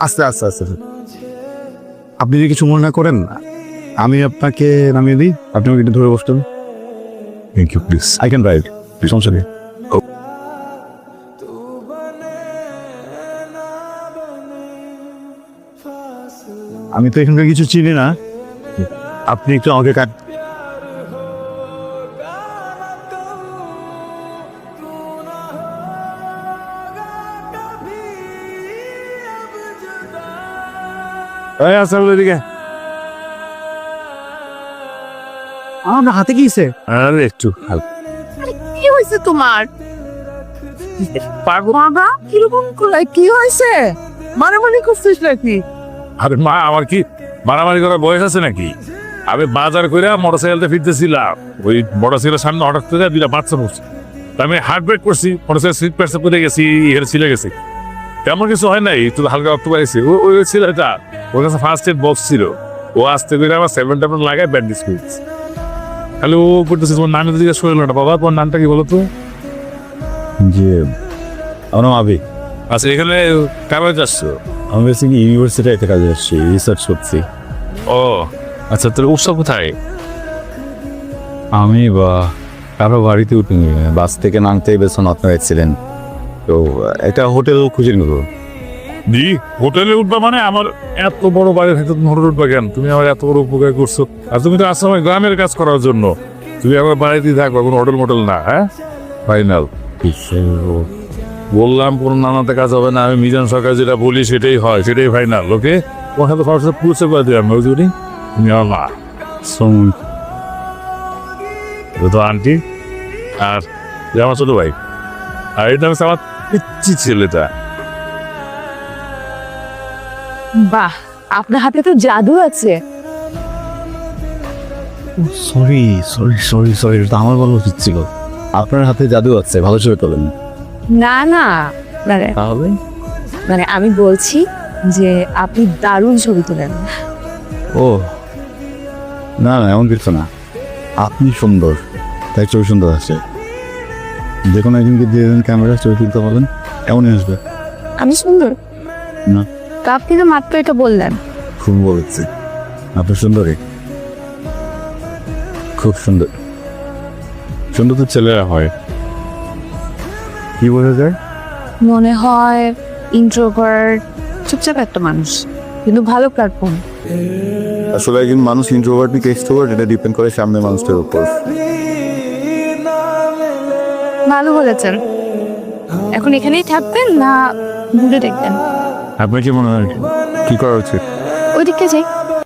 আস্তে আস্তে আস্তে আপনি যদি কিছু মনে না করেন আমি আপনাকে নামিয়ে দিই, আপনি আমাকে একটু ধরে বসতেন। Thank you, please I can ride, সমস্যা নেই। আমি তো এখানকার কিছু চিনি না, আপনি একটু আমাকে কাট। এদিকে আমার হাতে কি হয়েছে? আরে একটু কি হয়েছে তোমার? বাবা কিরকম করে কি হয়েছে? মারামারি করছিস নাকি? আরে মা, আমার কি মারামারি করার বয়স আছে নাকি? আমি বাজার করে মোটরসাইকেলটা ফিরতেছিলাম, ওই মোটরসাইকেলের সামনে হঠাৎ করে দুইটা বাচ্চা পড়ছে। আমি হার্ট ব্রেক করছি, মোটরসাইকেল সিট প্যাসে পড়ে গেছি, এখানে ছিলে গেছি। তেমন কিছু হয় নাই, একটু হালকা রক্ত পাইছি। ওই ছেলেটা, ওর কাছে ফার্স্ট এড বক্স ছিল, ও আসতে করে আমার 7 লাগায় ব্যান্ডেজ করেছে। তাহলে ও করতেছে, তোমার নামে তো জিজ্ঞাসা করলো না। বাবা তোমার নামটা কি বলো তো? যে আমার নাম আবি। আচ্ছা, এখানে কাগজ আসছো? আমি বেসিক্যালি ইউনিভার্সিটিতে কাজে আসছি, রিসার্চ করছি। ও আচ্ছা, তোর উৎসব কোথায়? আমি কারো বাড়িতে উঠিনি, বাস থেকে নামতেই বেশন আপনার অ্যাক্সিডেন্ট, তো একটা হোটেল খুঁজে নেব। দি হোটেলে উঠবা মানে? আমার এত বড় বাড়ি থাকতে তুমি হোটেলে উঠবা কেন? তুমি আমার এত বড় উপকার করছো, আর তুমি তো আসছো আমার গ্রামের কাজ করার জন্য। তুমি আমার বাড়িতেই থাকবা, কোনো হোটেল মোটেল না। হ্যাঁ ফাইনাল বললাম, কোনো নানাতে কাজ হবে না। আমি মিজান সরকার যেটা বলি সেটাই হয়, সেটাই ফাইনাল। ওকে, ওখানে তো সবসময় পুষে করে দিলাম বুঝলি। তুমি আমার মা, তো আন্টি, আর যে আমার ছোট ভাই, আর এটা হচ্ছে আমার পিচ্ছি ছেলেটা। বাহ, আপনার হাতে তো জাদু আছে। সরি সরি সরি সরি, এটা আমার বলা উচিত ছিল। আপনার হাতে জাদু আছে, ভালো ছবি তোলেন। না না, তাহলে মানে আমি বলছি যে আপনি দারুণ ছবি তোলেন। ও না না, এমন কিছু না, আপনি সুন্দর তাই ছবি সুন্দর আছে। যে কোনো একজনকে দিয়ে দেন ক্যামেরা, ছবি তুলতে বলেন, এমনই আসবে। আমি সুন্দর না, তা আপনি তো মাত্র এটা বললেন। খুব বলেছি, আপনি সুন্দরী, খুব সুন্দর। সুন্দর তো ছেলেরা হয়। কি বোঝা যায়? মনে হয় ইন্ট্রোভার্ট, চুপচাপ একটা মানুষ, কিন্তু ভালো প্ল্যাটফর্ম। আসলে একজন মানুষ ইন্ট্রোভার্ট নাকি এক্সট্রোভার্ট এটা ডিপেন্ড করে সামনে মানুষটার উপর। ভালো বলেছেন। এখন এখানেই থাকবেন না ঘুরে দেখবেন? আপনার কি মনে হয় কি করা উচিত? ওইদিকে যাই।